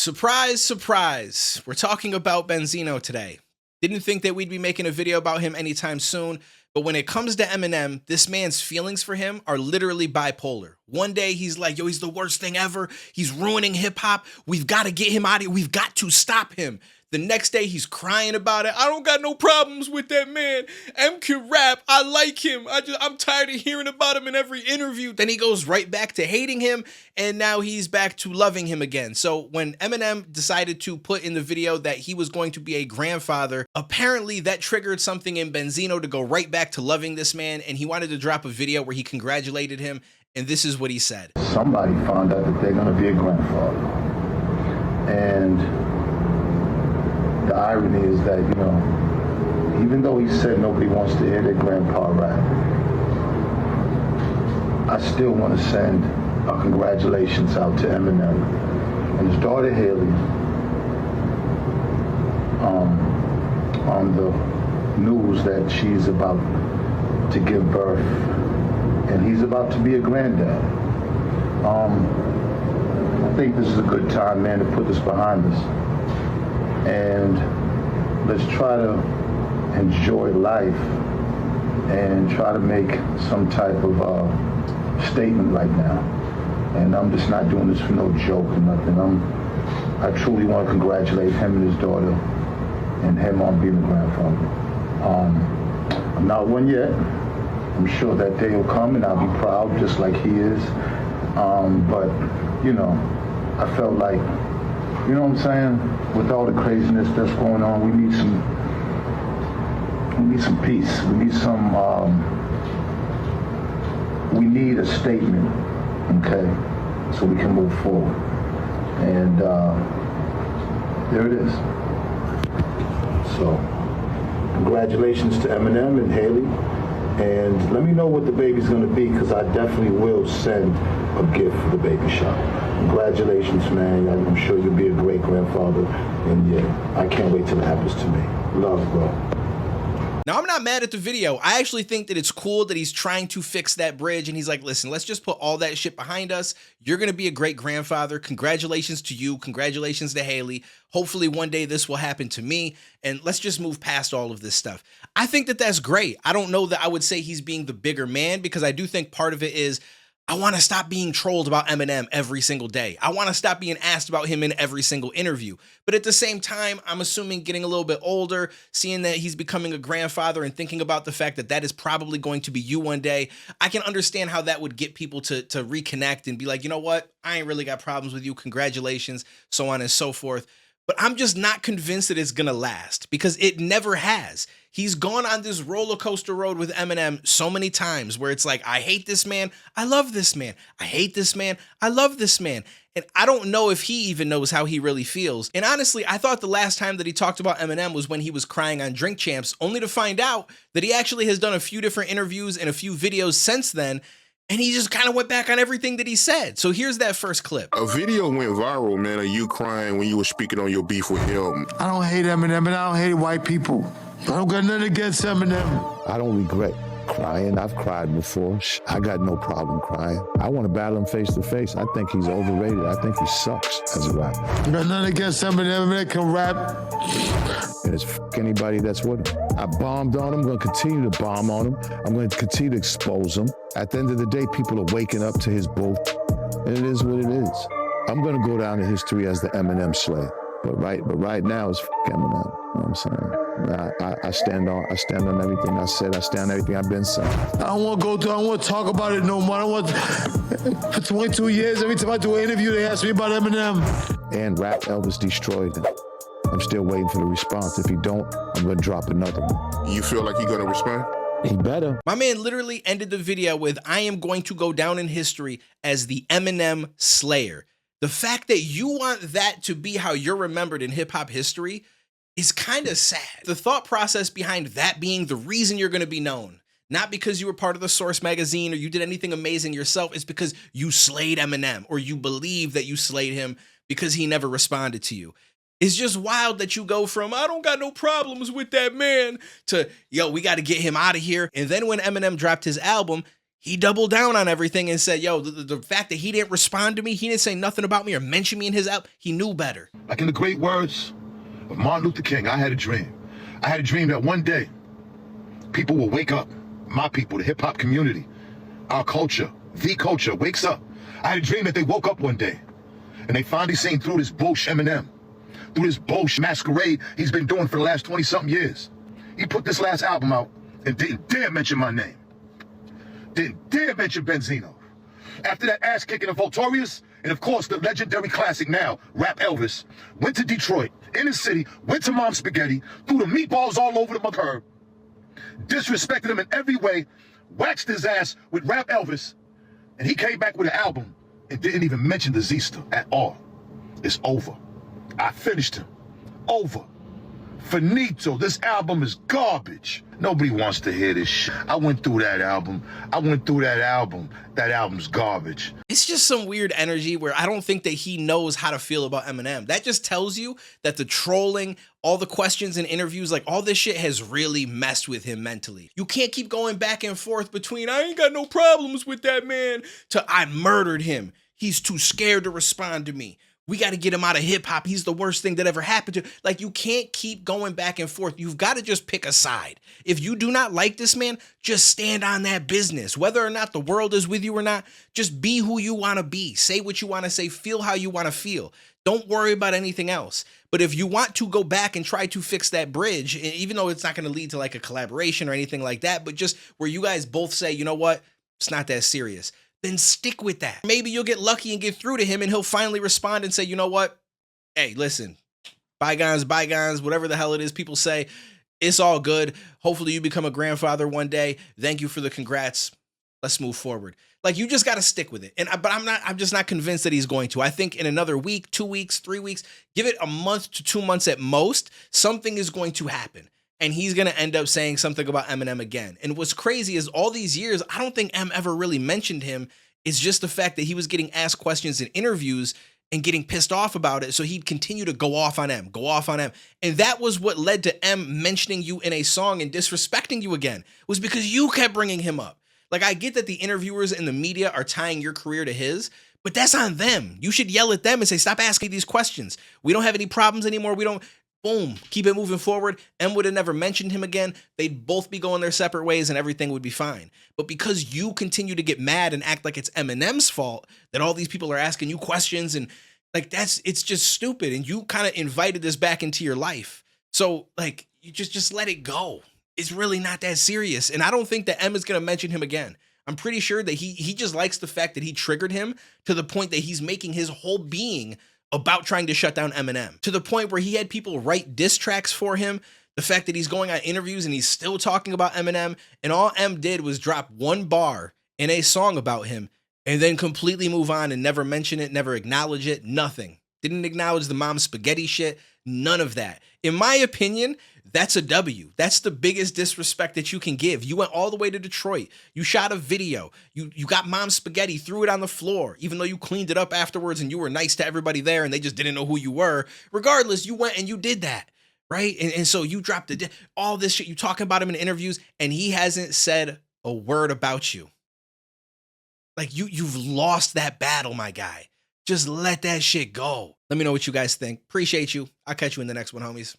Surprise, surprise. We're talking about Benzino today. Didn't think that we'd be making a video about him anytime soon, but when it comes to Eminem, this man's feelings for him are literally bipolar. One day he's like, yo, he's the worst thing ever. He's ruining hip hop. We've got to get him out of here. We've got to stop him. The next day he's crying about it. I don't got no problems with that man. M can rap. I like him. I'm tired of hearing about him in every interview. Then he goes right back to hating him, and now he's back to loving him again. So when Eminem decided to put in the video that he was going to be a grandfather, apparently that triggered something in Benzino to go right back to loving this man, and he wanted to drop a video where he congratulated him, and this is what he said. Somebody found out that they're going to be a grandfather. And the irony is that, you know, even though he said nobody wants to hear their grandpa rap, I still want to send a congratulations out to Eminem and his daughter Haley on the news that she's about to give birth and he's about to be a granddad. I think this is a good time, man, to put this behind us. And let's try to enjoy life and try to make some type of statement right now. And I'm just not doing this for no joke or nothing. I truly want to congratulate him and his daughter and him on being a grandfather. I'm not one yet. I'm sure that day will come and I'll be proud just like he is. But, you know, I felt like, you know what I'm saying? With all the craziness that's going on, we need some peace. We need we need a statement, okay, so we can move forward. And there it is. So, congratulations to Eminem and Haley. And let me know what the baby's gonna be, because I definitely will send a gift for the baby shower. Congratulations, man. I'm sure you'll be a great grandfather. And yeah, I can't wait till it happens to me. Love, bro. Now, I'm not mad at the video. I actually think that it's cool that he's trying to fix that bridge, and he's like, listen, let's just put all that shit behind us. You're going to be a great grandfather. Congratulations to you. Congratulations to Haley. Hopefully one day this will happen to me, and let's just move past all of this stuff. I think that that's great. I don't know that I would say he's being the bigger man, because I do think part of it is I want to stop being trolled about Eminem every single day. I want to stop being asked about him in every single interview. But at the same time, I'm assuming getting a little bit older, seeing that he's becoming a grandfather and thinking about the fact that that is probably going to be you one day, I can understand how that would get people to reconnect and be like, you know what? I ain't really got problems with you. Congratulations, so on and so forth. But I'm just not convinced that it's going to last, because it never has. He's gone on this roller coaster road with Eminem so many times where it's like, I hate this man. I love this man. I hate this man. I love this man. And I don't know if he even knows how he really feels. And honestly, I thought the last time that he talked about Eminem was when he was crying on Drink Champs, only to find out that he actually has done a few different interviews and a few videos since then. And he just kind of went back on everything that he said. So here's that first clip. A video went viral, man, of you crying when you were speaking on your beef with him. I don't hate Eminem, and I don't hate white people. I don't got nothing against Eminem. I don't regret crying. I've cried before. I got no problem crying. I want to battle him face to face. I think he's overrated. I think he sucks as a rapper. I got nothing against Eminem. Eminem can rap. And it's anybody that's with him. I bombed on him. I'm going to continue to bomb on him. I'm going to continue to expose him. At the end of the day, people are waking up to his bull. And it is what it is. I'm going to go down in history as the Eminem Slayer. But right now, it's Eminem. You know what I'm saying? I stand on everything I said. I stand on everything I've been saying. I don't want to go through. I don't want to talk about it no more. I don't want. For 22 years, every time I do an interview, they ask me about Eminem. And Rap Elvis destroyed him. I'm still waiting for the response. If he don't, I'm going to drop another one. You feel like you're going to respond? He better. My man literally ended the video with, I am going to go down in history as the Eminem Slayer. The fact that you want that to be how you're remembered in hip hop history is kind of sad. The thought process behind that being the reason you're going to be known, not because you were part of the Source magazine or you did anything amazing yourself, is because you slayed Eminem, or you believe that you slayed him because he never responded to you. It's just wild that you go from, I don't got no problems with that man, to, yo, we got to get him out of here. And then when Eminem dropped his album, he doubled down on everything and said, yo, the fact that he didn't respond to me, he didn't say nothing about me or mention me in his album, he knew better. Like in the great words of Martin Luther King, I had a dream. I had a dream that one day people will wake up, my people, the hip hop community, our culture, the culture wakes up. I had a dream that they woke up one day and they finally seen through this bullshit Eminem, through this bullshit masquerade he's been doing for the last 20-something years. He put this last album out and didn't dare mention my name. Didn't dare mention Benzino. After that ass kicking of Voltorius, and of course the legendary classic now, Rap Elvis, went to Detroit, in the city, went to Mom's Spaghetti, threw the meatballs all over the McCurb, disrespected him in every way, waxed his ass with Rap Elvis, and he came back with an album and didn't even mention the Z-Ster at all. It's over. I finished him. Over. Finito. This album is garbage. Nobody wants to hear this shit. I went through that album. That album's garbage. It's just some weird energy where I don't think that he knows how to feel about Eminem. That just tells you that the trolling, all the questions and interviews, like all this shit has really messed with him mentally. You can't keep going back and forth between I ain't got no problems with that man to I murdered him. He's too scared to respond to me. We got to get him out of hip hop. He's the worst thing that ever happened to. Like, you can't keep going back and forth. You've got to just pick a side. If you do not like this man, just stand on that business. Whether or not the world is with you or not, just be who you want to be. Say what you want to say. Feel how you want to feel. Don't worry about anything else. But if you want to go back and try to fix that bridge, even though it's not going to lead to like a collaboration or anything like that, but just where you guys both say, you know what, it's not that serious, then stick with that. Maybe you'll get lucky and get through to him and he'll finally respond and say, you know what? Hey, listen, bygones, whatever the hell it is people say, it's all good. Hopefully you become a grandfather one day. Thank you for the congrats. Let's move forward. Like, you just got to stick with it. But I'm just not convinced that he's going to. I think in another week, 2 weeks, 3 weeks, give it a month to 2 months at most, something is going to happen. And he's going to end up saying something about Eminem again. And what's crazy is all these years, I don't think M ever really mentioned him. It's just the fact that he was getting asked questions in interviews and getting pissed off about it. So he'd continue to go off on M. And that was what led to M mentioning you in a song and disrespecting you again, was because you kept bringing him up. Like, I get that the interviewers and the media are tying your career to his, but that's on them. You should yell at them and say, stop asking these questions. We don't have any problems anymore. Boom, keep it moving forward. M would have never mentioned him again. They'd both be going their separate ways and everything would be fine. But because you continue to get mad and act like it's Eminem's fault that all these people are asking you questions and like it's just stupid. And you kind of invited this back into your life. So like, you just let it go. It's really not that serious. And I don't think that M is going to mention him again. I'm pretty sure that he just likes the fact that he triggered him to the point that he's making his whole being about trying to shut down Eminem, to the point where he had people write diss tracks for him, the fact that he's going on interviews and he's still talking about Eminem, and all M did was drop one bar in a song about him and then completely move on and never mention it, never acknowledge it, nothing. Didn't acknowledge the Mom's Spaghetti shit, none of that. In my opinion, that's a W. That's the biggest disrespect that you can give. You went all the way to Detroit. You shot a video. You got Mom's Spaghetti, threw it on the floor, even though you cleaned it up afterwards and you were nice to everybody there and they just didn't know who you were. Regardless, you went and you did that, right? And so you dropped all this shit. You talking about him in interviews and he hasn't said a word about you. Like, you've lost that battle, my guy. Just let that shit go. Let me know what you guys think. Appreciate you. I'll catch you in the next one, homies.